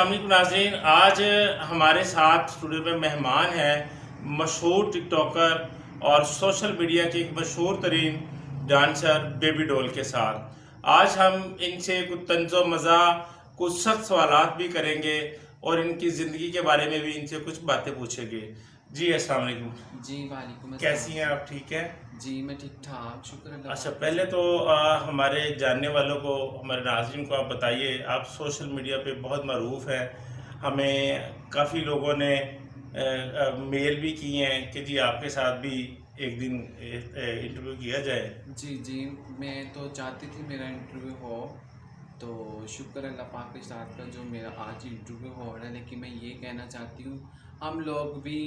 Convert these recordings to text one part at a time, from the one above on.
अस्सलाम वालेकुम नाज़रीन। आज हमारे साथ स्टूडियो में मेहमान हैं मशहूर टिकटॉकर और सोशल मीडिया के एक मशहूर तरीन डांसर बेबी डॉल के साथ। आज हम इनसे कुछ तंज़ो मज़ा कुछ सख्त सवालात भी करेंगे और इनकी ज़िंदगी के बारे में भी इनसे कुछ बातें पूछेंगे। जी अस्सलाम वालेकुम। जी वालेकुम कैसी हैं अस्सलाम। आप? ठीक है जी मैं ठीक ठाक, शुक्र अल्लाह अच्छा, पाक का। पहले तो हमारे जानने वालों को, हमारे नाज़रीन को आप बताइए, आप सोशल मीडिया पे बहुत मरूफ हैं। हमें काफ़ी लोगों ने मेल भी किए हैं कि जी आपके साथ भी एक दिन इंटरव्यू किया जाए। जी जी, मैं तो चाहती थी मेरा इंटरव्यू हो, तो शुक्र अल्लाह पाक के साथ का जो मेरा आज इंटरव्यू हो रहा है। लेकिन मैं ये कहना चाहती हूँ, हम लोग भी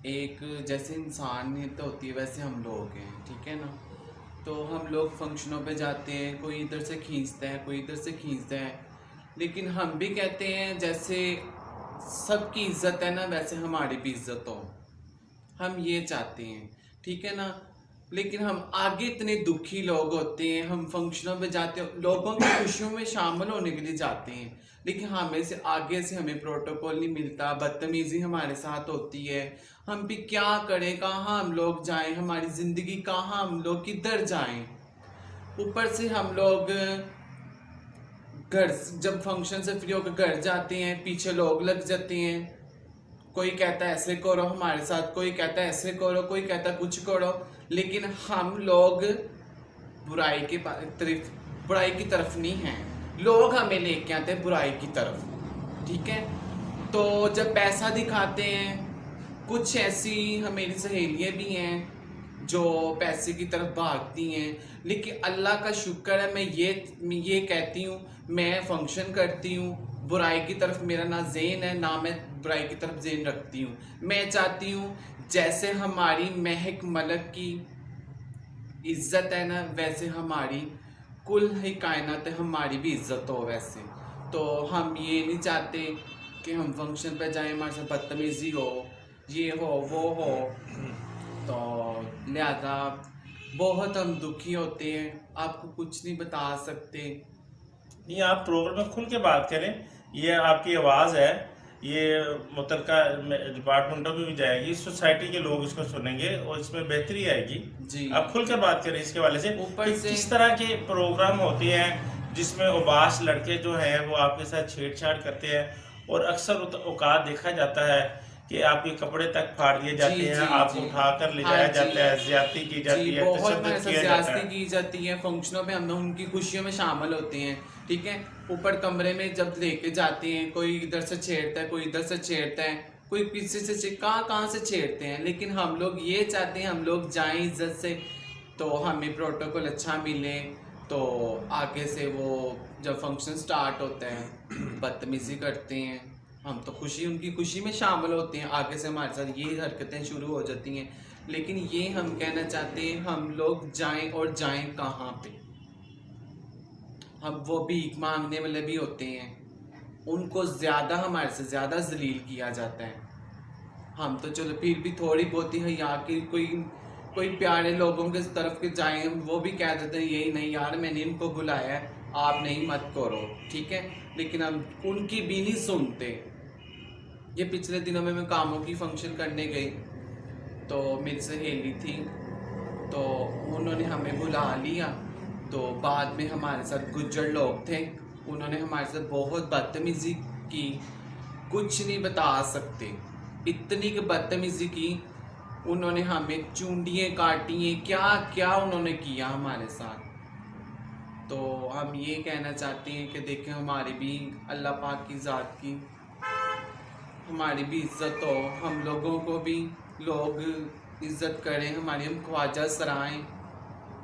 एक जैसे इंसानियत होती है वैसे हम लोग हैं, ठीक है ना। तो हम लोग फंक्शनों पे जाते हैं, कोई इधर से खींचता है, कोई इधर से खींचता है, लेकिन हम भी कहते हैं जैसे सबकी इज्जत है ना वैसे हमारी भी इज्जत हो। हम ये चाहते हैं, ठीक है ना। लेकिन हम आगे इतने दुखी लोग होते हैं, हम फंक्शनों पे जाते हैं, लोगों की खुशियों में शामिल होने के लिए जाते हैं, लेकिन हमें से आगे से हमें प्रोटोकॉल नहीं मिलता, बदतमीजी हमारे साथ होती है। हम भी क्या करें, कहाँ हम लोग जाएं, हमारी ज़िंदगी कहाँ, हम लोग किधर जाएं। ऊपर से हम लोग घर जब फंक्शन से फ्री होकर घर जाते हैं, पीछे लोग लग जाते हैं। कोई कहता है ऐसे करो हमारे साथ, कोई कहता है ऐसे करो, कोई कहता है कुछ करो, लेकिन हम लोग बुराई के तरफ बुराई की तरफ नहीं हैं। लोग हमें लेके आते हैं बुराई की तरफ, ठीक है। तो जब पैसा दिखाते हैं, कुछ ऐसी मेरी सहेलियाँ भी हैं जो पैसे की तरफ भागती हैं, लेकिन अल्लाह का शुक्र है, मैं ये कहती हूँ, मैं फंक्शन करती हूँ, बुराई की तरफ मेरा ना ज़ेन है, ना मैं बुराई की तरफ ज़ेन रखती हूँ। मैं चाहती हूँ जैसे हमारी महक मलक की इज्जत है ना, वैसे हमारी कुल ही कायनात है, हमारी भी इज्जत हो वैसे। तो हम ये नहीं चाहते कि हम फंक्शन पे जाएं, हमारे साथ बदतमीज़ी हो, ये हो वो हो। तो लिहाजा बहुत हम दुखी होते हैं, आपको कुछ नहीं बता सकते। नहीं, आप प्रोग्राम में खुल के बात करें। ये आपकी आवाज़ है, ये मुतलका डिपार्टमेंटों में भी जाएगी, सोसाइटी के लोग इसको सुनेंगे और इसमें बेहतरी आएगी। जी, आप खुल के बात करें इसके वाले से ऊपर कि से किस तरह के प्रोग्राम होते हैं जिसमें उबास लड़के जो हैं वो आपके साथ छेड़छाड़ करते हैं, और अक्सर औकात देखा जाता है कि आपके कपड़े तक फाड़ दिए जाते जी हैं, जी आपको जी, उठाकर ले हाँ जाया जी जाता है, ज्यादती की जी, जाती है, बहुत हमारे तशद्दुद साथ किया जाता ज्यादती है। की जाती है फंक्शनों पे, हम उनकी खुशियों में शामिल होते हैं, ठीक है। ऊपर कमरे में जब लेके जाते हैं, कोई इधर से छेड़ता है, कोई इधर से छेड़ता है, कोई पीछे से कहाँ कहाँ से छेड़ते हैं। लेकिन हम लोग ये चाहते हैं हम लोग जाएं इज्जत से, तो हमें प्रोटोकॉल अच्छा मिले। तो आगे से वो जब फंक्शन स्टार्ट होता है बदतमीजी करते हैं, हम तो उनकी खुशी में शामिल होते हैं, आगे से हमारे साथ ये हरकतें शुरू हो जाती हैं। लेकिन ये हम कहना चाहते हैं, हम लोग जाएं और जाएं कहाँ पे। हम वो भीख मांगने वाले भी होते हैं, उनको ज़्यादा हमारे से ज़्यादा जलील किया जाता है। हम तो चलो फिर भी थोड़ी बहुत ही हया की कोई कोई प्यारे लोगों के तरफ के जाएं, वो भी कह देते हैं यही नहीं यार मैंने इनको बुलाया है, आप नहीं मत करो, ठीक है। लेकिन हम उनकी भी नहीं सुनते। ये पिछले दिनों में मैं कामों की फंक्शन करने गई, तो मेरी सहेली थी, तो उन्होंने हमें बुला लिया। तो बाद में हमारे साथ गुज्जर लोग थे, उन्होंने हमारे साथ बहुत बदतमीज़ी की, कुछ नहीं बता सकते, इतनी की बदतमीज़ी की। उन्होंने हमें चूंडियाँ काटी हैं, क्या क्या उन्होंने किया हमारे साथ। तो हम ये कहना चाहते हैं कि देखें हमारी भी अल्लाह पाक की ज़ात की हमारी भी इज्जत हो, हम लोगों को भी लोग इज्जत करें, हमारी हम ख्वाजा सराएं,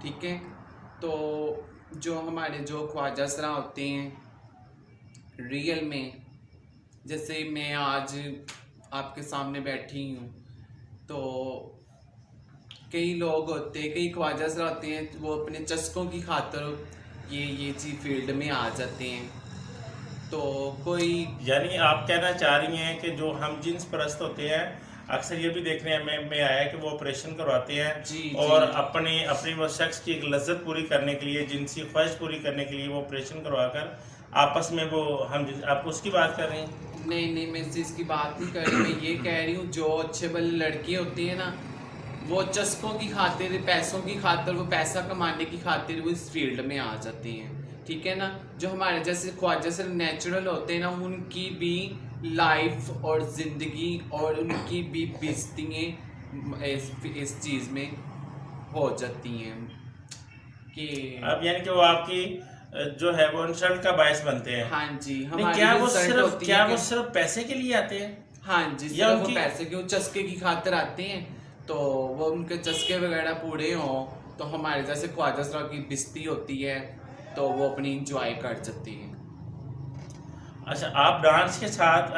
ठीक है। तो जो हमारे जो ख्वाजा सरा होते हैं रियल में, जैसे मैं आज आपके सामने बैठी हूँ, तो कई लोग होते हैं, कई ख्वाजा सरा होते हैं, वो अपने चस्कों की खातर ये चीज़ फील्ड में आ जाते हैं। तो कोई यानी आप कहना चाह रही हैं कि जो हम जिन्स परस्त होते हैं, अक्सर ये भी देखने में आया है कि वो ऑपरेशन करवाते हैं जी और जी अपनी अपनी वो शख्स की एक लज्जत पूरी करने के लिए, जिनसी ख्वाहिश पूरी करने के लिए वो ऑपरेशन करवा कर आपस में वो हम आप उसकी बात कर रहे हैं? नहीं नहीं, मैं इस चीज़ की बात नहीं कर रही, मैं ये कह रही हूँ जो अच्छे वाली लड़की होती है ना, वो चस्कों की खातिर, पैसों की खातिर, वो पैसा कमाने की खातिर वो इस फील्ड में आ जाती हैं, ठीक है ना। जो हमारे जैसे ख्वाजा से नेचुरल होते हैं ना, उनकी भी लाइफ और ज़िंदगी और उनकी भी बेइज्जतियाँ इस चीज़ में हो जाती हैं कि अब यानी कि वो आपकी जो है वो इंसल्ट का बायस बनते हैं। हाँ जी, नहीं, हमारी क्या भी वो result सिर्फ होती क्या है वो कि सिर्फ पैसे के लिए आते हैं? हाँ जी, या सिर्फ वो उनकी पैसे के, वो चस्के की खातिर आते हैं, तो वो उनके चस्के वगैरह पूरे हों तो हमारे जैसे ख्वाजा साहब की बिस्ती होती है तो वो अपनी इंजॉय कर सकती हैं। अच्छा, आप डांस के साथ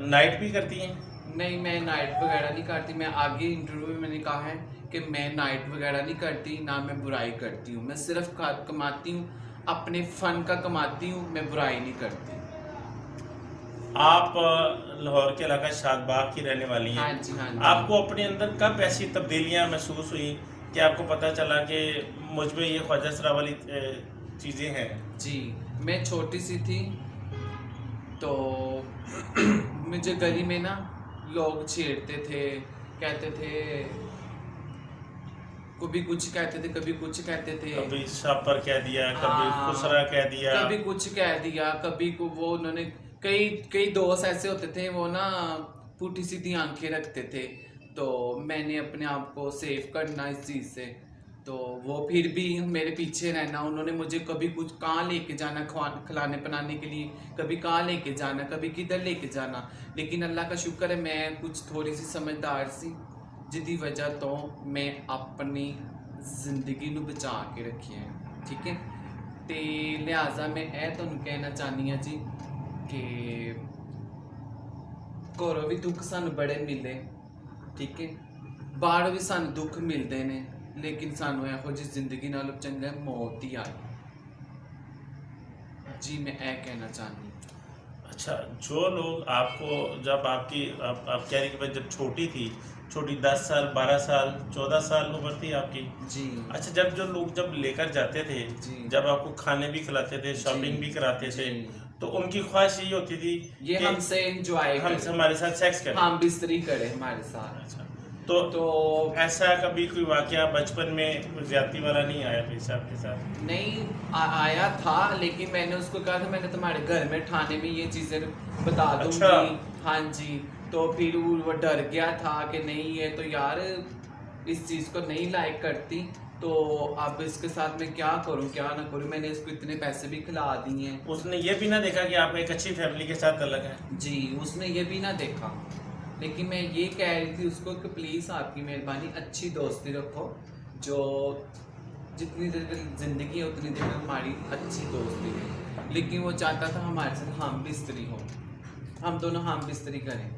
नाइट भी करती हैं? नहीं, मैं नाइट वगैरह नहीं करती। मैं आगे इंटरव्यू में मैंने कहा है कि मैं नाइट वगैरह नहीं करती, ना मैं बुराई करती हूँ। मैं सिर्फ कमाती हूँ, अपने फ़न का कमाती हूँ, मैं बुराई नहीं करती। आप लाहौर के इलाका शादबाग की रहने वाली हैं। हाँ जी, हाँ जी। आपको अपने अंदर कब ऐसी तब्दीलियां महसूस हुई कि आपको पता चला कि मुझ में ये ख्वाजा सरा वाली चीज़ें हैं? जी, मैं छोटी सी थी तो मुझे गली में ना लोग छेड़ते थे, कहते थे, कभी कुछ कहते थे, कभी कुछ कहते थे। कभी शापर कह दिया, कभी हाँ, खुसरा कह दिया। कभी कुछ कह दिया, कभी को वो उन्होंने कई कई दोस्त ऐसे होते थे, वो ना पुठी सीधी आंखें रखते थे, तो मैंने अपने आप को सेव करना इस चीज़ से, तो वो फिर भी मेरे पीछे रहना। उन्होंने मुझे कभी कुछ कहाँ लेके जाना, खिलाने पिलाने के लिए, कभी कहाँ लेके जाना, कभी किधर लेके जाना। लेकिन अल्लाह का शुक्र है मैं कुछ थोड़ी सी समझदार सी, जिसकी वजह तो मैं अपनी जिंदगी ਨੂੰ बचा के रखी है, ठीक है। तो लिहाजा मैं ਤੁਹਾਨੂੰ कहना चाहनी हाँ जी कि घरों भी दुख सानू बड़े मिले, ठीक है, बाहर भी सानू दुख मिलते ने, लेकिन सानू एहो जी जिंदगी नालों चंगा मौत ही आई जी, मैं यह कहना चाहनी। अच्छा, जो लोग आपको जब आपकी आप कह रही कि भाई जब छोटी थी, छोटी 10 साल 12 साल 14 साल उम्र थी आपकी। जी अच्छा, जब लोग जब लेकर जाते थे, जी जब आपको खाने भी खिलाते थे, शॉपिंग भी कराते थे, जी, तो उनकी ख्वाहिश यही होती थी ये कि हमसे एंजॉय हमसे हमारे साथ सेक्स करें। हम बिस्तरी करे हमारे साथ। अच्छा, तो ऐसा कभी कोई वाकया बचपन में ज्यादती वाला नहीं आया फिर आपके साथ? नहीं आया था, लेकिन मैंने उसको कहा था मैंने तुम्हारे घर में ठाणे में ये चीज़ें बता दूंगी। अच्छा। हाँ जी, तो फिर वो डर गया था कि नहीं ये तो यार इस चीज़ को नहीं लाइक करती, तो अब इसके साथ मैं क्या करूं क्या ना करूं। मैंने इसको इतने पैसे भी खिला दिए हैं। उसने ये भी ना देखा कि आप एक अच्छी फैमिली के साथ अलग हैं? जी, उसने ये भी ना देखा, लेकिन मैं ये कह रही थी उसको कि प्लीज़ आपकी मेहरबानी अच्छी दोस्ती रखो, जो जितनी देर ज़िंदगी है उतनी देर हमारी अच्छी दोस्ती है। लेकिन वो चाहता था हमारे साथ हम बिस्तरी हो, हम दोनों हम बिस्तरी करें।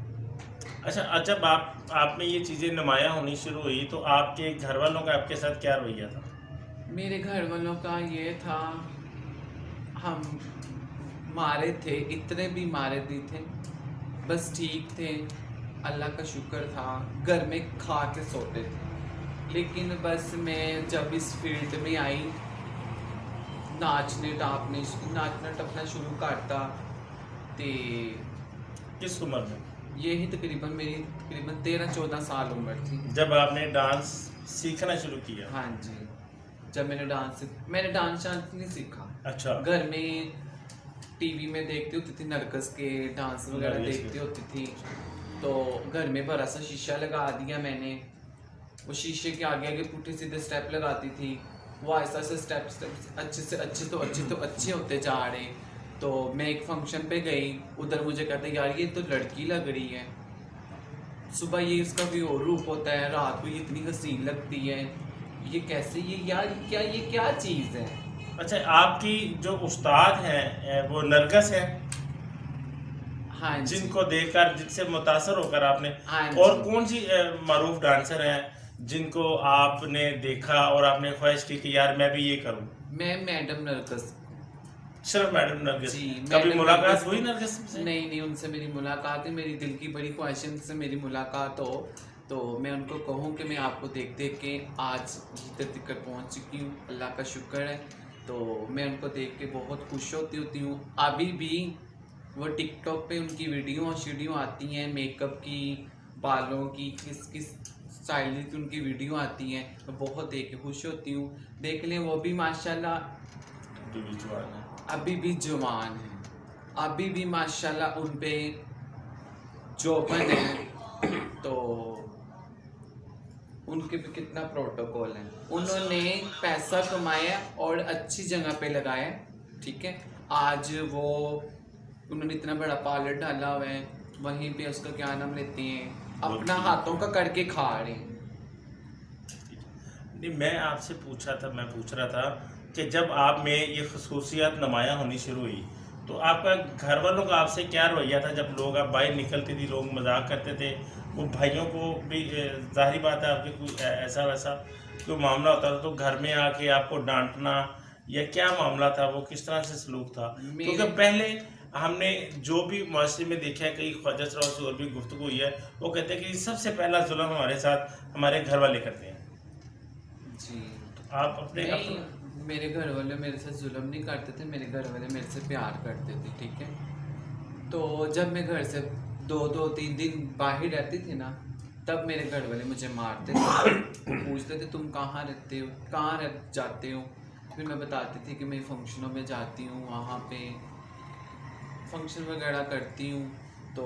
अच्छा, जब आप में ये चीज़ें नुमायाँ होनी शुरू हुई तो आपके घर वालों का आपके साथ क्या रवैया था? मेरे घर वालों का ये था, हम मारे थे, इतने भी मारे नहीं थे, बस ठीक थे, अल्लाह का शुक्र था, घर में खा के सोते थे। लेकिन बस मैं जब इस फील्ड में आई, नाचना टपना शुरू करता, तो किस उम्र में? यही तकरीबन 13-14 साल उम्र थी जब आपने डांस सीखना शुरू किया? हाँ जी, जब मैंने डांस नहीं सीखा। अच्छा। घर में टीवी में देखती होती थी, नरकस के डांस वगैरह देखती होती थी, तो घर में बड़ा सा शीशा लगा दिया मैंने। वो शीशे के आगे आगे पुट्ठे सीधे स्टेप लगाती थी, वो ऐसा ऐसे स्टेप अच्छे से अच्छे होते जा रहे। तो मैं एक फंक्शन पे गई, उधर मुझे कहते यार ये तो लड़की लग रही है, सुबह ये इसका भी और रूप होता है, रात को ये इतनी हसीन लगती है, ये कैसे, ये यार ये क्या चीज़ है। अच्छा, आपकी जो उस्ताद हैं वो नरगस है? हाँ जी, जिनको देखकर जिनसे मुतासर होकर आपने, हाँ और जी। कौन सी मारूफ डांसर हैं जिनको आपने देखा और आपने ख्वाहिश की कि यार मैं भी ये करूं? मैं मैडम नरकस। सिर्फ मैडम नरगिस? जी, कभी मैडम मुलाकात नरगिस हुई नरगिस से? नहीं, उनसे मेरी मुलाकात है, मेरी दिल की बड़ी ख्वाहिश है उनसे मेरी मुलाकात हो, तो मैं उनको कहूँ कि मैं आपको देख देख के आज इधर तक पहुँच चुकी हूँ, अल्लाह का शुक्र है। तो मैं उनको देख के बहुत खुश होती हूँ। अभी भी वो टिकटॉक पे उनकी वीडियो आती हैं मेकअप की, बालों की, किस किस स्टाइल की उनकी वीडियो आती हैं, मैं बहुत देख के खुश होती हूँ। देख लें वो भी माशाल्लाह अभी भी जवान है, अभी भी माशाल्लाह उन पे जोबन है। तो उनके भी कितना प्रोटोकॉल है, उन्होंने पैसा कमाया और अच्छी जगह पे लगाया, ठीक है। आज वो उन्होंने इतना बड़ा पार्लर डाला हुआ है, वहीं पे उसका क्या नाम लेते हैं, अपना हाथों का करके खा रहे हैं। नहीं, मैं पूछ रहा था कि जब आप में ये खसूसियात नुमायाँ होनी शुरू हुई तो आपका घर वालों का आपसे क्या रवैया था? जब लोग आप बाहर निकलती थी, लोग मजाक करते थे, वो भाइयों को भी जाहिर बात है आपके कोई ऐसा वैसा कोई मामला होता था तो घर में आके आपको डांटना या क्या मामला था, वो किस तरह से सलूक था? क्योंकि पहले हमने जो भी माशरे में देखा है, कई ख्वाजा सराव से और भी गुफ्तगू हुई है, वो कहते हैं कि सबसे पहला जुल्म हमारे साथ हमारे घर वाले करते हैं। जी, तो आप अपने मेरे घर वाले मेरे साथ जुल्म नहीं करते थे, मेरे घर वाले मेरे से प्यार करते थे, ठीक है। तो जब मैं घर से 2-3 दिन बाहर रहती थी ना, तब मेरे घर वाले मुझे मारते थे, पूछते थे तुम कहाँ रहते हो, कहाँ रह जाते हो। फिर मैं बताती थी कि मैं फंक्शनों में जाती हूँ, वहाँ पे फंक्शन वगैरह करती हूँ। तो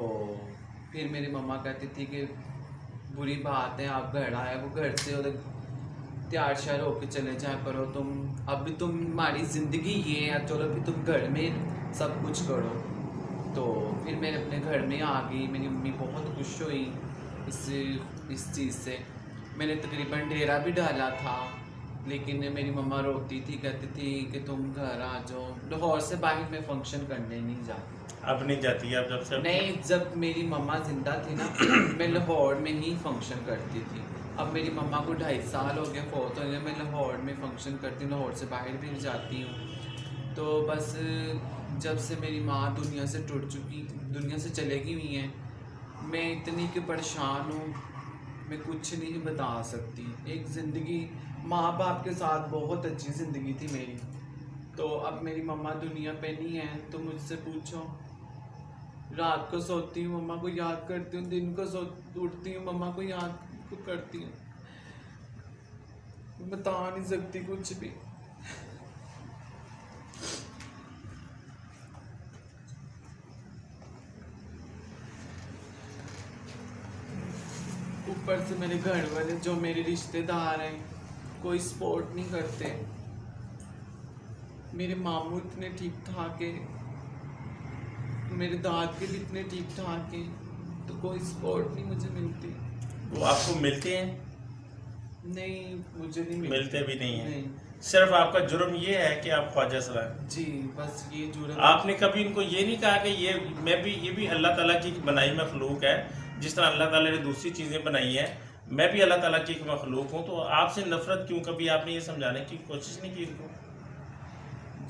फिर मेरी मम्मा कहती थी कि बुरी बात है, आप घर आए, वो घर से उधर तैयार श्यार होके चले जाया करो, तुम अभी तुम्हारी ज़िंदगी ये है, चलो फिर तुम घर में सब कुछ करो। तो फिर मैं अपने घर में आ गई, मेरी मम्मी बहुत खुश हुई इस चीज़ से। मैंने तकरीबन डेरा भी डाला था, लेकिन मेरी मम्मा रोती थी, कहती थी कि तुम घर आ जाओ। लाहौर से बाहर में फ़ंक्शन करने नहीं जाती। अब नहीं जाती आप जब से? नहीं, जब मेरी मम्मा जिंदा थी ना, मैं लाहौर में ही फंक्शन करती थी। अब मेरी मम्मा को 2.5 साल हो गया फौत हो गया, मैं लाहौर में फंक्शन करती हूँ, लाहौर से बाहर भी जाती हूँ। तो बस जब से मेरी माँ दुनिया से दुनिया से चले गई हुई हैं, मैं इतनी कि परेशान हूँ, मैं कुछ नहीं बता सकती। एक ज़िंदगी माँ बाप के साथ बहुत अच्छी ज़िंदगी थी मेरी, तो अब मेरी मम्मा दुनिया पे नहीं है। तो मुझसे पूछो, रात को सोती हूँ मम्मा को याद करती हूँ, दिन को उठती हूँ मम्मा को याद करती हूँ, बता नहीं सकती कुछ भी। ऊपर से मेरे घर वाले जो मेरे रिश्तेदार हैं कोई सपोर्ट नहीं करते। मेरे मामू इतने ठीक ठाक है, मेरे दाद के भी इतने ठीक ठाक हैं, तो कोई सपोर्ट नहीं मुझे मिलती। वो आपको मिलते हैं? नहीं, मुझे नहीं मिलते भी नहीं है। नहीं। सिर्फ आपका जुर्म ये है कि आप ख्वाजा सरा हैं। जी, बस ये जुर्म। आपने कभी इनको ये नहीं कहा कि ये भी अल्लाह ताला की बनाई मखलूक है, जिस तरह अल्लाह ताला ने दूसरी चीज़ें बनाई हैं, मैं भी अल्लाह ताला की एक मखलूक हूँ, तो आपसे नफरत क्यों? कभी आपने ये समझाने की कोशिश नहीं की इनको?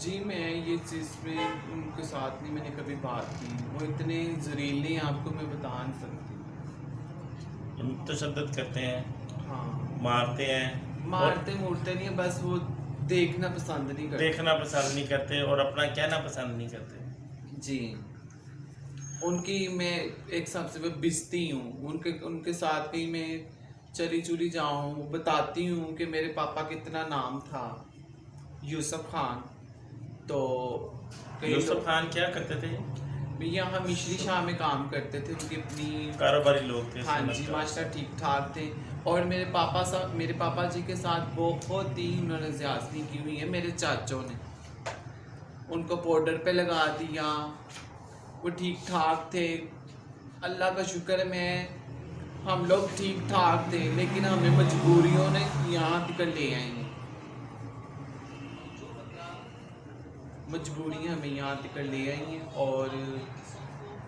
जी, मैं ये चीज़ में उनके साथ नहीं मैंने कभी बात की, वो इतने जरीले हैं, आपको मैं बता नहीं सकती। तशद्दुद करते हैं, हाँ, मारते हैं, मारते मुरते नहीं है, बस वो देखना पसंद नहीं करते। देखना पसंद नहीं करते और अपना कहना पसंद नहीं करते। जी, उनकी मैं एक सबसे मैं बिजती हूँ, उनके साथ कहीं मैं चली चुली जाऊँ, बताती हूँ कि मेरे पापा कितना नाम था, यूसुफ खान। तो यूसुफ खान क्या करते थे? भैया हम मिश्री शाह में काम करते थे, उनकी अपनी कारोबारी लोग थे। हाँ जी, मास्टर ठीक ठाक थे। और मेरे पापा जी के साथ बहुत ही उन्होंने ज़्यादती की हुई है। मेरे चाचों ने उनको पाउडर पे लगा दिया, वो ठीक ठाक थे। अल्लाह का शुक्र है हम लोग ठीक ठाक थे, लेकिन हमें मजबूरियों ने यहाँ तक ले आई हैं। मजबूरियाँ हमें यहाँ तक ले आई हैं और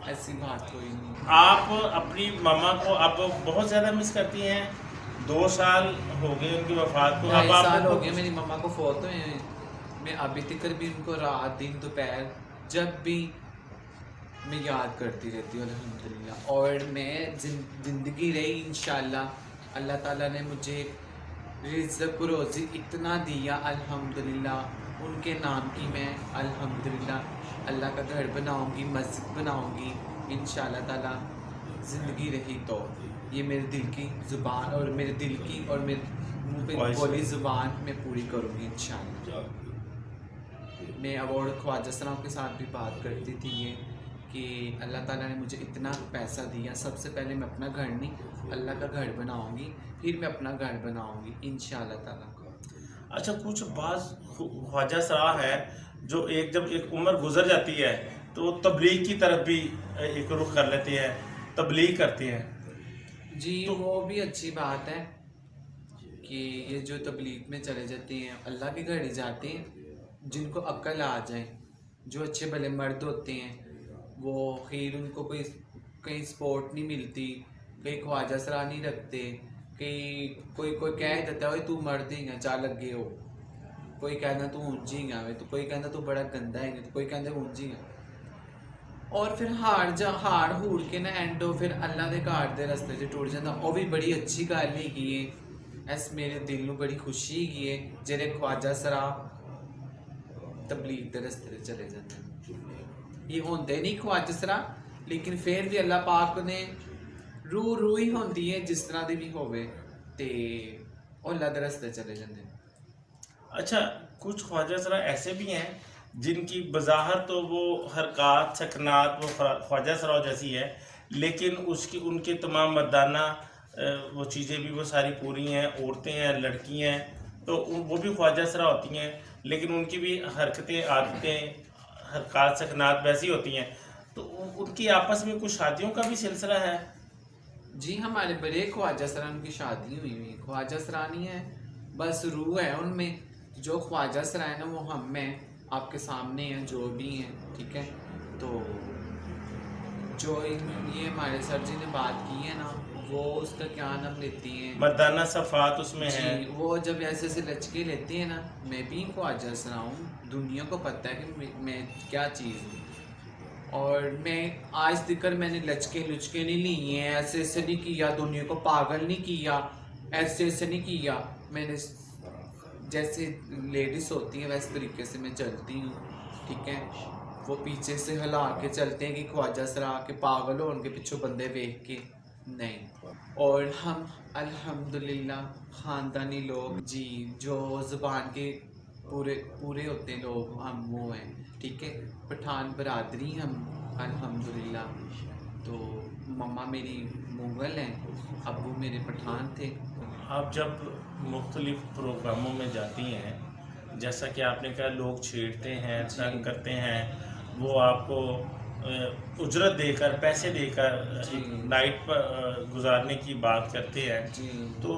ऐसी बात कोई नहीं। आप अपनी मामा को आप बहुत ज़्यादा मिस करती हैं? 2 साल हो गए उनकी वफात को। 2.5 साल आपको हो गए मेरी मम्मा को फौत हुए हैं। मैं अभी तक भी उनको रात दिन दोपहर जब भी मैं याद करती रहती हूँ अल्हम्दुलिल्लाह। और मैं ज़िंदगी रही इंशाल्लाह अल्लाह ताला ने मुझे रिज़्क़ रोज़ी इतना दिया अल्हम्दुलिल्लाह, उनके नाम की मैं अल्हम्दुलिल्लाह अल्लाह का घर बनाऊंगी, मस्जिद बनाऊंगी इंशाल्लाह ताला। ज़िंदगी रही तो ये मेरे दिल की ज़ुबान और मेरे दिल की और मेरे मुंह पे ख्वाहिश बोली है। ज़ुबान मैं पूरी करूंगी इंशाल्लाह। मैं अवार्ड ख्वाजा सलाम के साथ भी बात करती थी ये कि अल्लाह ताला ने मुझे इतना पैसा दिया, सबसे पहले मैं अपना घर नहीं अल्लाह का घर बनाऊंगी, फिर मैं अपना घर बनाऊंगी इंशाल्लाह ताला। अच्छा, कुछ बाज़ ख्वाजा सरा है जो जब एक उम्र गुजर जाती है तो तबलीग की तरफ भी एक रुख कर लेते हैं, तबलीग करते हैं। जी वो भी अच्छी बात है कि ये जो तबलीग में चले जाते हैं अल्लाह के घर ही जाते हैं, जिनको अक्ल आ जाए, जो अच्छे भले मर्द होते हैं वो खैर उनको कोई कहीं सपोर्ट नहीं मिलती, कहीं ख्वाजा सरा नहीं रखते, कहीं कोई कोई कह देता है तू मर्द ही है जा लगे हो, कोई कहना तू ऊंची है, तो कोई कहना तू बड़ा गंदा है, तो कोई कहता ऊंची है। और फिर हाड़ हूड़ के ना एंडो फिर अल्लाह के घर के रस्ते च टुट जाता, वो भी बड़ी अच्छी गल हैगी है। इस मेरे दिल में बड़ी खुशी हैगी है जेरे ख्वाजा सरा तबलीग के रस्ते ते चले जाते हैं। ये होंदे नहीं ख्वाजा सरा, लेकिन फिर भी अल्लाह पाक ने रूह ही होंदी है जिस तरह की भी होवे ते अल्लाह के रस्ते चले जाते हैं। अच्छा, कुछ ख्वाजा सरा ऐसे भी हैं जिनकी बज़ाहिर तो वो हरकत सकनात वो ख्वाजा सरा जैसी है, लेकिन उसकी उनके तमाम मर्दाना वो चीज़ें भी वो सारी पूरी हैं, औरतें हैं, लड़की हैं, तो वो भी ख्वाजा सरा होती हैं, लेकिन उनकी भी हरकतें, आदतें, हरकत सकनात वैसी होती हैं। तो उनकी आपस में कुछ शादियों का भी सिलसिला है। जी हमारे बड़े ख्वाजा सरान की शादी हुई, ख्वाजा सरानी है, बस रूह है उनमें। जो ख्वाजा सरा है ना वो हम में आपके सामने हैं जो भी हैं, ठीक है। तो जो ये हमारे सर जी ने बात की है ना, वो उसका क्या नाम लेती हैं, मर्दाना सफ़ात उसमें है। जी वो जब ऐसे ऐसे लचके लेती है ना, मैं भी ख्वाजा सरा हूँ, दुनिया को पता है कि मैं क्या चीज़ हूँ। और मैं आज तक मैंने लचके लुचके नहीं लिए हैं, ऐसे ऐसे नहीं किया, दुनिया को पागल नहीं किया, ऐसे ऐसे नहीं किया। मैंने जैसे लेडीज़ होती हैं वैसे तरीके से मैं चलती हूँ, ठीक है। वो पीछे से हिला के चलते हैं कि ख्वाजा सरा के पागल हो उनके पीछे बंदे देख के, नहीं। और हम अल्हम्दुलिल्लाह ख़ानदानी लोग जी, जो ज़ुबान के पूरे पूरे होते लोग हम वो हैं, ठीक है। पठान बरादरी हम अल्हम्दुलिल्लाह। तो मम्मा मेरी मुग़ल हैं, अब्बू मेरे पठान थे। आप जब मुख्तलिफ़ प्रोग्रामों में जाती हैं, जैसा कि आपने कहा लोग छेड़ते हैं, तंग करते हैं, वो आपको उजरत देकर, पैसे देकर नाइट पर गुजारने की बात करते हैं, जी तो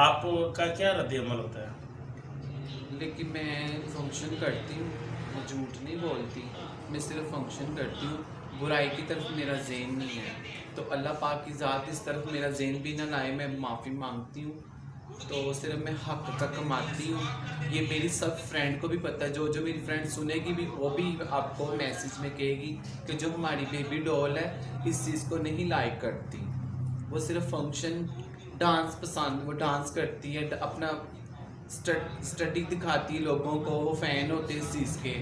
आपका क्या रद्द-ए-अमल होता है? लेकिन मैं फंक्शन करती हूँ, मैं झूठ नहीं बोलती, मैं सिर्फ फंक्शन करती हूँ। बुराई की तरफ मेरा ज़हन नहीं है, तो अल्लाह पाक की ज़ात इस तरफ मेरा ज़हन भी ना लाए, मैं माफ़ी मांगती हूँ। तो सिर्फ मैं हक का कमाती हूँ, ये मेरी सब फ्रेंड को भी पता है, जो मेरी फ्रेंड सुनेगी भी वो भी आपको मैसेज में कहेगी कि जो हमारी बेबी डॉल है इस चीज़ को नहीं लाइक करती, वो सिर्फ फंक्शन डांस पसंद, वो डांस करती है, अपना स्टडी दिखाती है लोगों को, वो फ़ैन होते हैं इस चीज़ के।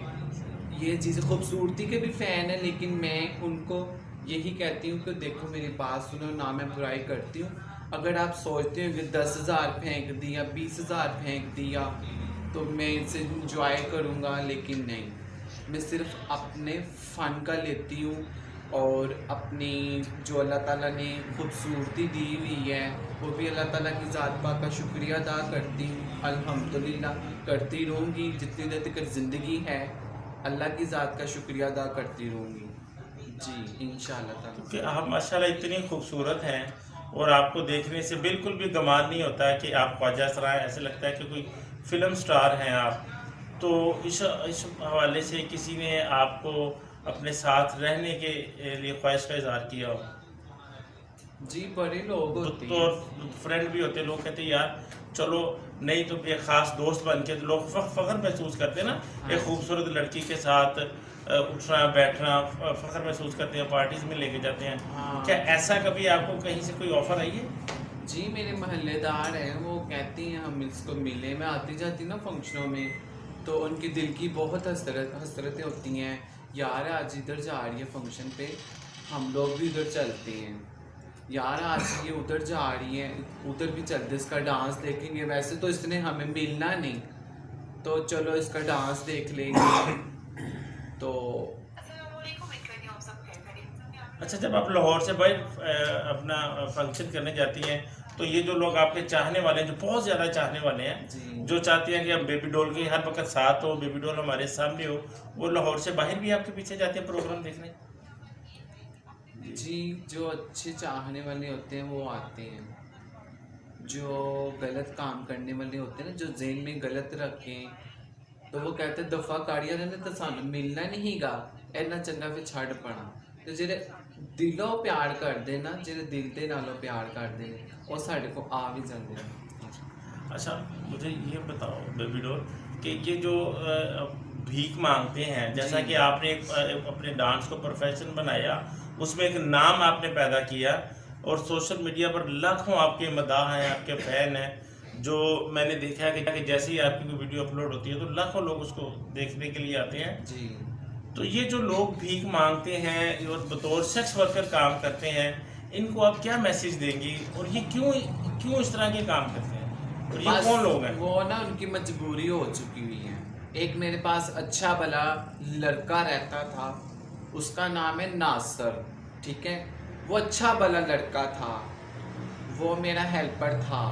ये चीज़ खूबसूरती के भी फ़ैन है, लेकिन मैं उनको यही कहती हूँ कि देखो मेरी बात सुनो, ना मैं बुराई करती हूँ। अगर आप सोचते हो कि 10,000 फेंक दिया, 20,000 फेंक दिया तो मैं इनसे इंजॉय करूँगा, लेकिन नहीं, मैं सिर्फ अपने फ़न का लेती हूँ और अपनी जो अल्लाह ताला ने खूबसूरती दी हुई है वो भी अल्लाह ताला की ज़ात पाक का शुक्रिया अदा करती हूँ, अल्हम्दुलिल्लाह करती रहूँगी जितनी देर तक ज़िंदगी है, अल्लाह की ज़ात का शुक्रिया अदा करती रहूँगी जी इंशाअल्लाह ताला। क्योंकि आप माशाल्लाह इतनी खूबसूरत हैं और आपको देखने से बिल्कुल भी गुमान नहीं होता है कि आप ख्वाजा सरा हैं, ऐसे लगता है कि कोई फिल्म स्टार हैं आप। तो इस हवाले से किसी ने आपको अपने साथ रहने के लिए ख्वाहिश का इजहार किया हो? जी बड़े लोग होते तो हैं, फ्रेंड भी होते हैं, लोग कहते हैं यार चलो, नहीं तो एक ख़ास दोस्त बन के, तो लोग फ़ख्र महसूस करते हैं ना, एक खूबसूरत लड़की के साथ उठना बैठना, फ़ख्र महसूस करते हैं, पार्टीज़ में लेके जाते हैं। हाँ। क्या ऐसा कभी आपको कहीं से कोई ऑफ़र आई है? जी मेरे महल्लेदार हैं, वो कहती हैं हम इसको मिले, मैं आती जाती ना फंक्शनों में, तो उनके दिल की बहुत हसरतें होती हैं, यार आज इधर जा रही है फंक्शन पे, हम लोग भी उधर चलते हैं, यार आज ये उधर जा रही है, उधर भी चलते, इसका डांस देखेंगे, वैसे तो इसने हमें मिलना नहीं, तो चलो इसका डांस देख लेंगे। तो अच्छा, जब आप लाहौर से भाई अपना फंक्शन करने जाती हैं, तो ये जो लोग आपके चाहने वाले हैं, जो बहुत ज़्यादा चाहने वाले हैं, जी जो चाहते हैं कि हम बेबी डॉल के हर वक्त साथ हो, बेबी डॉल हमारे सामने हो, वो लाहौर से बाहर भी आपके पीछे जाते हैं प्रोग्राम देखने? जी, जो अच्छे चाहने वाले होते हैं वो आते हैं, जो गलत काम करने वाले होते हैं ना, जो जेन में गलत रखें, तो वो कहते दफा काड़िया ने तो सानू मिलना नहीं गा, इन्ना चंगा फिर छड़ पड़ा। तो जेरे दिलों प्यार कर देना, जेरे दिल दे नालों प्यार कर दे, वो साढ़े को आ भी जाते हैं। अच्छा, मुझे ये बताओ बेबी डॉल कि ये जो भीख मांगते हैं, जैसा जी। कि आपने अपने डांस को प्रोफेशन बनाया, उसमें एक नाम आपने पैदा किया, और सोशल मीडिया पर लाखों आपके मदाह हैं, आपके फ़ैन हैं, जो मैंने देखा है कि जैसे ही आपकी कोई वीडियो अपलोड होती है तो लाखों लोग उसको देखने के लिए आते हैं। जी तो ये जो लोग भीख मांगते हैं और बतौर सेक्स वर्कर काम करते हैं, इनको आप क्या मैसेज देंगी, और ये क्यों क्यों इस तरह के काम करते हैं, और ये बस कौन लोग हैं? वो ना उनकी मजबूरी हो चुकी हुई है। एक मेरे पास अच्छा भला लड़का रहता था, उसका नाम है नासर, ठीक है, वो अच्छा भला लड़का था, वो मेरा हेल्पर था,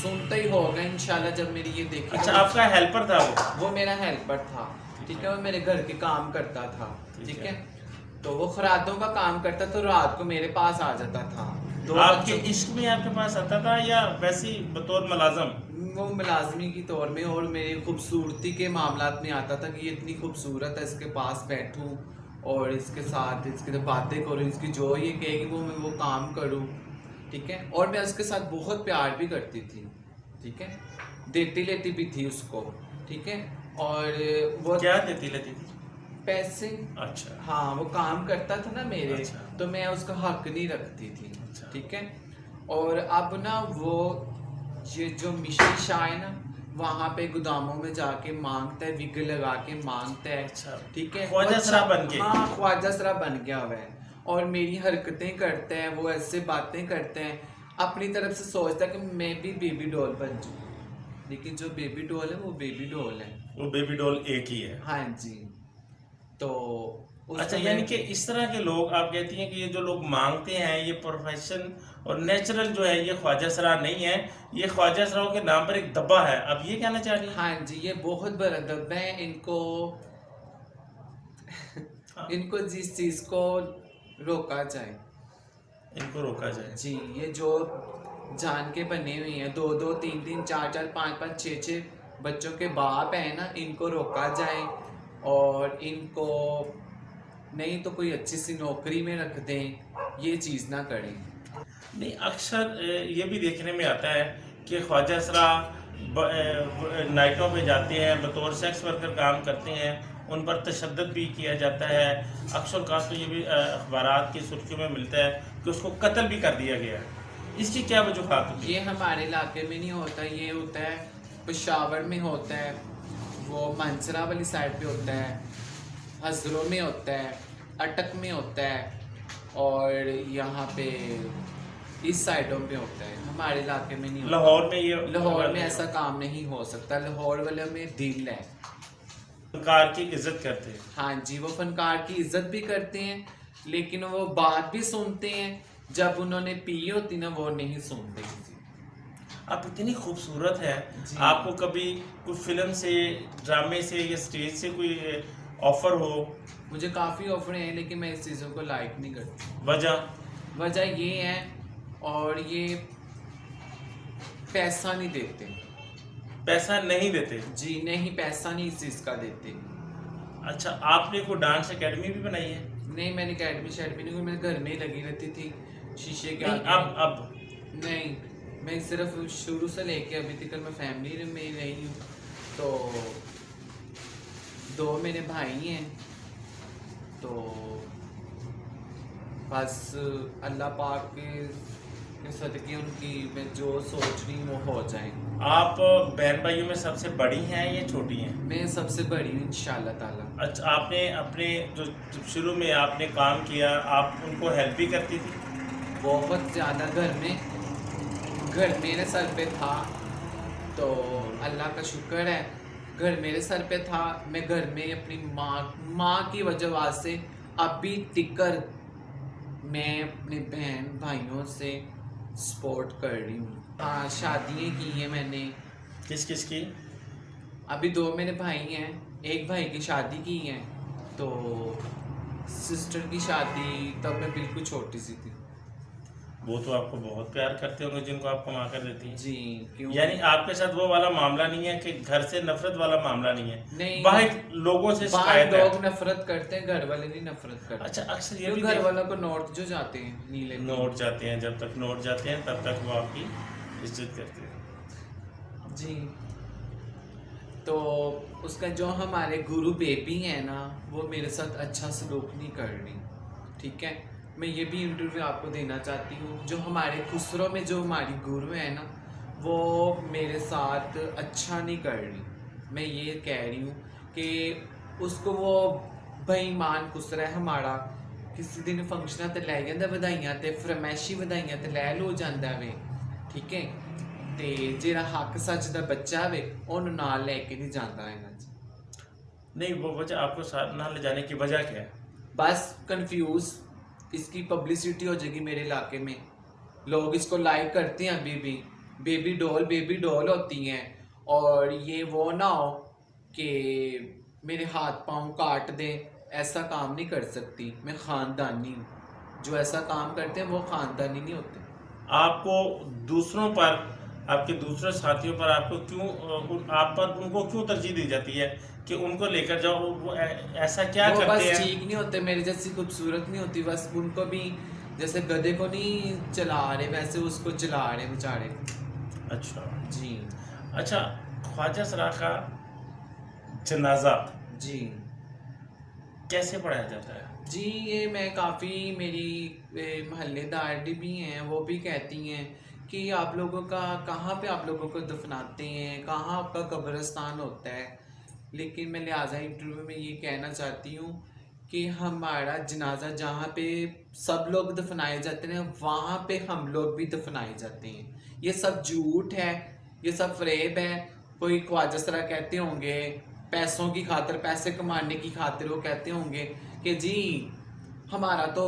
सुनते ही होगा इंशाल्लाह जब मेरी ये देखी। अच्छा, आपका हेल्पर था वो? वो मेरा हेल्पर था, ठीक है, वो मेरे घर के काम करता था, ठीक ठीक है। है, तो वो खरादों का काम करता, तो रात को मेरे पास आ जाता था। दो आपके बच्चों- इश्क में आपके पास आता था, या वैसे ही बतौर मुलाजम? वो मुलाजमी की तौर में, और मेरी खूबसूरती के मामलात में आता था कि ये इतनी खूबसूरत है, इसके पास बैठूं और इसके साथ इसके बातें करूं, इसकी जो ये कहेगी वो काम करूं, ठीक है, और मैं उसके साथ बहुत प्यार भी करती थी, ठीक है, देती लेती भी थी उसको, ठीक है, और वो क्या देती लेती थी? पैसे, अच्छा। हाँ, वो काम करता था ना मेरे, अच्छा। तो मैं उसका हक नहीं रखती थी, अच्छा। ठीक है, और अब ना वो ये जो मिशन शाह है ना, वहाँ पे गोदामों में जाके मांगता है, विग लगा के मांगता है, अच्छा। ठीक है, ख्वाजा सरा बन के? हाँ, ख्वाजा सरा बन गया हुआ है, और मेरी हरकतें करते हैं, वो ऐसे बातें करते हैं, अपनी तरफ से सोचता है कि मैं भी बेबी डॉल बन जाऊँ, लेकिन जो बेबी डॉल है वो बेबी डॉल है। वो बेबी डॉल एक ही है? हाँ जी। तो अच्छा, यानी कि इस तरह के लोग, आप कहती हैं कि ये जो लोग मांगते हैं, ये प्रोफेशन और नेचुरल जो है, ये ख्वाजा सरा नहीं है, ये ख्वाजा सराओं के नाम पर एक दब्बा है, अब ये कहना चाह रही हैं? हाँ जी, ये बहुत बड़ा दब्बा है, इनको हाँ। इनको जिस चीज को रोका जाए, इनको रोका जाए। जी, ये जो जान के बने हुए हैं, 2-2, 3-3, 4-4, 5-5, 6-6 बच्चों के बाप हैं ना, इनको रोका जाए, और इनको नहीं तो कोई अच्छी सी नौकरी में रख दें, ये चीज़ ना करें। नहीं, अक्सर ये भी देखने में आता है कि ख्वाजा सरा नाइटों पे जाते हैं, बतौर सेक्स वर्कर काम करते हैं, उन पर तशद्दुद भी किया जाता है। अक्सर खास तो ये भी अखबारात की सुर्खियों में मिलता है कि उसको कत्ल भी कर दिया गया है। इसकी क्या वजूहात होती है? ये हमारे इलाके में नहीं होता, ये होता है पेशावर में होता है, वो मानसरा वाली साइड पे होता है, हजरों में होता है, अटक में होता है, और यहाँ पे इस साइडों पे होता है, हमारे इलाके में नहीं होता। लाहौर में ये लाहौर में ऐसा काम नहीं हो सकता, लाहौर वाले में दिल है। फनकार की इज्जत करते हैं। हाँ जी, वो फनकार की इज्जत भी करते हैं, लेकिन वो बात भी सुनते हैं, जब उन्होंने पी होती ना, वो नहीं सुनते किसी। आप इतनी खूबसूरत है, जी। आपको कभी कोई फिल्म से, ड्रामे से या स्टेज से कोई ऑफर हो? मुझे काफ़ी ऑफर हैं, लेकिन मैं इस चीज़ों को लाइक नहीं करती। वजह ये है, और ये पैसा नहीं देते। पैसा नहीं देते? जी नहीं, पैसा नहीं इस चीज़ का देते। अच्छा, आपने कोई डांस एकेडमी भी बनाई है? नहीं, मैंने अकेडमी शेडमी नहीं, मैं घर में ही लगी रहती थी शीशे के नहीं, आगे। अब नहीं, मैं सिर्फ शुरू से लेके अभी तक मैं फैमिली में ही रही हूँ। तो 2 मेरे भाई हैं, तो बस अल्लाह पाक के सदके उनकी मैं जो सोच रही हूँ वो हो जाए। आप बहन भाइयों में सबसे बड़ी हैं या छोटी हैं? मैं सबसे बड़ी हूँ इंशाल्लाह ताला। अच्छा, आपने अपने जो जब शुरू में आपने काम किया, आप उनको हेल्प भी करती थी? बहुत ज़्यादा घर मेरे सर पे था, तो अल्लाह का शुक्र है, घर मेरे सर पे था। मैं घर में अपनी माँ की वजह से अभी तिकर मैं अपने बहन भाइयों से सपोर्ट कर रही हूँ। हाँ, शादियाँ की हैं मैंने। किस किस की? अभी 2 मेरे भाई हैं, एक भाई की शादी की है, तो सिस्टर की शादी तब मैं बिल्कुल छोटी सी थी। वो तो आपको बहुत प्यार करते होंगे जिनको आप कमा कर देती हैं। जी, क्यों? यानी आपके साथ वो वाला मामला नहीं है कि घर से नफरत वाला मामला नहीं है, नहीं, बाहर लोगों से बाहर शिकायत है। लोग नफरत करते हैं, घर वाले नहीं नफरत करते। अच्छा, अक्सर ये क्यों? भी घर वालों को नोट जो जाते हैं नीले नोट जाते हैं, जब तक नोट जाते हैं तब तक वो आपकी इज्जत करते हैं। जी। तो उसका जो हमारे गुरु बेबी है ना, वो मेरे साथ अच्छा सलूक नहीं कर रही, ठीक है। मैं ये भी इंटरव्यू आपको देना चाहती हूँ, जो हमारे खुसरो में जो हमारी गुरु है ना, वो मेरे साथ अच्छा नहीं कर रही। मैं ये कह रही हूँ कि उसको वो बेईमान खुसरा है हमारा, किसी दिन फंक्शन ते लै जांदा वधाइयां ते फरमैशी वधाइयां ते लै लो जांदा वे, ठीक है। ते जेड़ा हक सच दा बच्चा वे ओनू नाल लेके नहीं जांदा हैगा जी। नहीं, वो वजह आपको साथ ना ले जाने की वजह क्या है? बस कंफ्यूज, इसकी पब्लिसिटी हो जाएगी मेरे इलाके में, लोग इसको लाइक करते हैं अभी भी, बेबी डॉल होती हैं। और ये वो ना हो कि मेरे हाथ पाँव काट दे, ऐसा काम नहीं कर सकती। मैं ख़ानदानी हूँ, जो ऐसा काम करते हैं वो ख़ानदानी नहीं होते। आपको दूसरों पर, आपके दूसरे साथियों पर आपको क्यों आप पर उनको क्यों तरजीह दी जाती है कि उनको लेकर जाओ? वो ऐसा क्या वो करते बस हैं? ठीक नहीं होते, मेरी जैसी खूबसूरत नहीं होती, बस उनको भी जैसे गधे को नहीं चला रहे वैसे उसको चला रहे बेचारे। अच्छा जी अच्छा, ख्वाजा सरा का जनाजा जी कैसे पढ़ाया जाता है? जी, ये मैं काफ़ी मेरी मोहल्लेदार भी हैं, वो भी कहती हैं कि आप लोगों का कहाँ पे आप लोगों को दफनाते हैं, कहाँ आपका कब्रिस्तान होता है। लेकिन मैं लिहाजा इंटरव्यू में ये कहना चाहती हूँ कि हमारा जनाजा जहाँ पे सब लोग दफनाए जाते हैं वहाँ पे हम लोग भी दफनाए जाते हैं। ये सब झूठ है, ये सब फरेब है। कोई ख्वाजा सरा कहते होंगे पैसों की खातिर, पैसे कमाने की खातिर, वो कहते होंगे कि जी हमारा तो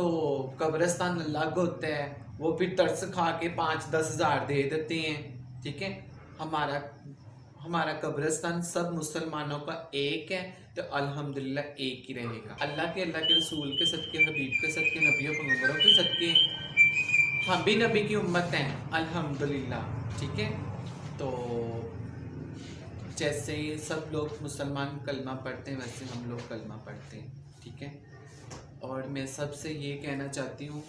कब्रिस्तान अलग होता है, वो फिर तरस खा के 5-10 हज़ार दे देते हैं, ठीक है। हमारा कब्रिस्तान सब मुसलमानों का एक है, तो अल्हम्दुलिल्लाह एक ही रहेगा। अल्लाह के रसूल के सदके, हबीब के सदके, नबियों पैगंबरों के सदके हम भी नबी की उम्मत हैं अल्हम्दुलिल्लाह, ठीक है। तो जैसे सब लोग मुसलमान कलमा पढ़ते हैं वैसे हम लोग कलमा पढ़ते हैं, ठीक है। और मैं सबसे ये कहना चाहती हूँ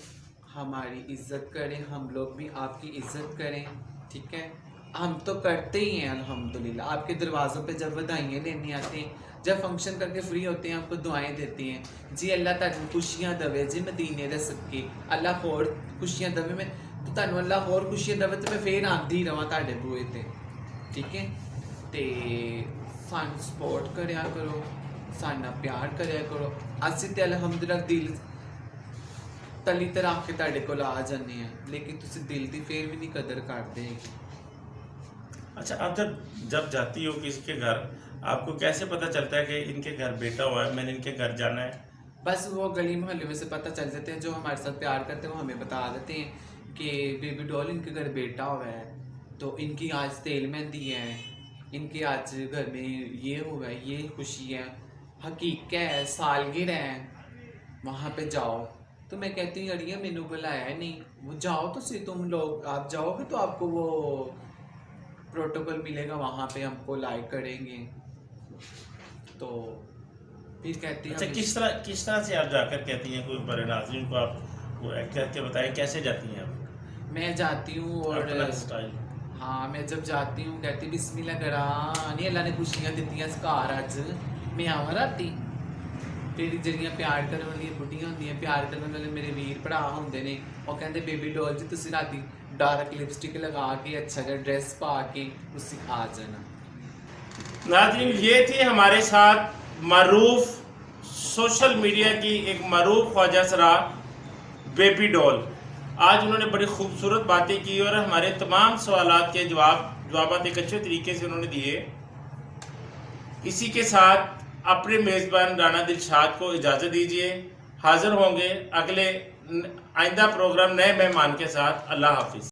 हमारी इज़्ज़त करें, हम लोग भी आपकी इज़्ज़त करें, ठीक है। हम तो करते ही हैं अल्हम्दुलिल्लाह। आपके दरवाज़ों पे जब बधाइयाँ लेने आते हैं, जब फंक्शन करके फ्री होते हैं, आपको दुआएं देते हैं जी अल्लाह तुहानू खुशियाँ दवे जी मदीने दे सदके, अल्लाह होर खुशियाँ दवे। मैं तो तुहानू अल्लाह होर खुशियाँ दवे तो मैं फिर आंदी रवां तुहाडे बूहे ते, ठीक है। ते सानू सपोर्ट करया करो, साना प्यार करया करो। असीं ते अल्हम्दुलिल्लाह दिल तली ते रख के तुहाडे कोल आ जाने हैं, लेकिन तुसीं दिल दी फिर भी नहीं कदर करदे। अच्छा, आप जब जाती हो किसी के घर, आपको कैसे पता चलता है कि इनके घर बेटा हुआ है, मैंने इनके घर जाना है? बस वो गली मोहल्ले में से पता चल जाते हैं, जो हमारे साथ प्यार करते हैं वो हमें बता देते हैं कि बेबी डॉल इनके घर बेटा हुआ है, तो इनकी आज तेल मेहंदी है, इनके आज घर में ये हुआ है, ये खुशी है, हकीकत है, सालगिरह है, वहाँ पे जाओ। तो मैं कहती हूँ अड़िया मैनू बुलाया है नहीं, वो जाओ तो सही, तुम लोग आप जाओगे तो आपको वो प्रोटोकॉल मिलेगा, वहाँ पे हमको लाइक करेंगे। तो फिर कहती है अच्छा, किस तरह से आप जाकर कहती हैं कोई बड़े नाज़रीन को, आप वो एक्ट करके बताएं कैसे जाती हैं आप? मैं जाती हूँ और अपना स्टाइल। हाँ, मैं जब जाती हूँ कहती बिस्मिल्लाह करा नहीं अल्लाह ने खुशियाँ दित्तियां घर अज मैं आवां राती। फिर ਜਿਹੜੀਆਂ प्यार करने वाली बुढ़ियां होंदियां, प्यार करने वाले मेरे वीर भरा होंदे ने, वो कहते बेबी डॉल जी तुसीं राती डार्क लिपस्टिक लगा के अच्छा सा ड्रेस पा के उससे आ जाना। नाज़रीन, ये थी हमारे साथ मरूफ सोशल मीडिया की एक मरूफ ख्वाजा सरा बेबी डॉल। आज उन्होंने बड़ी खूबसूरत बातें की और हमारे तमाम सवालात के जवाब एक अच्छे तरीके से उन्होंने दिए। इसी के साथ अपने मेज़बान राना दिलशाद को इजाज़त दीजिए। हाज़िर होंगे अगले आइंदा प्रोग्राम नए मेहमान के साथ। अल्लाह हाफिज़।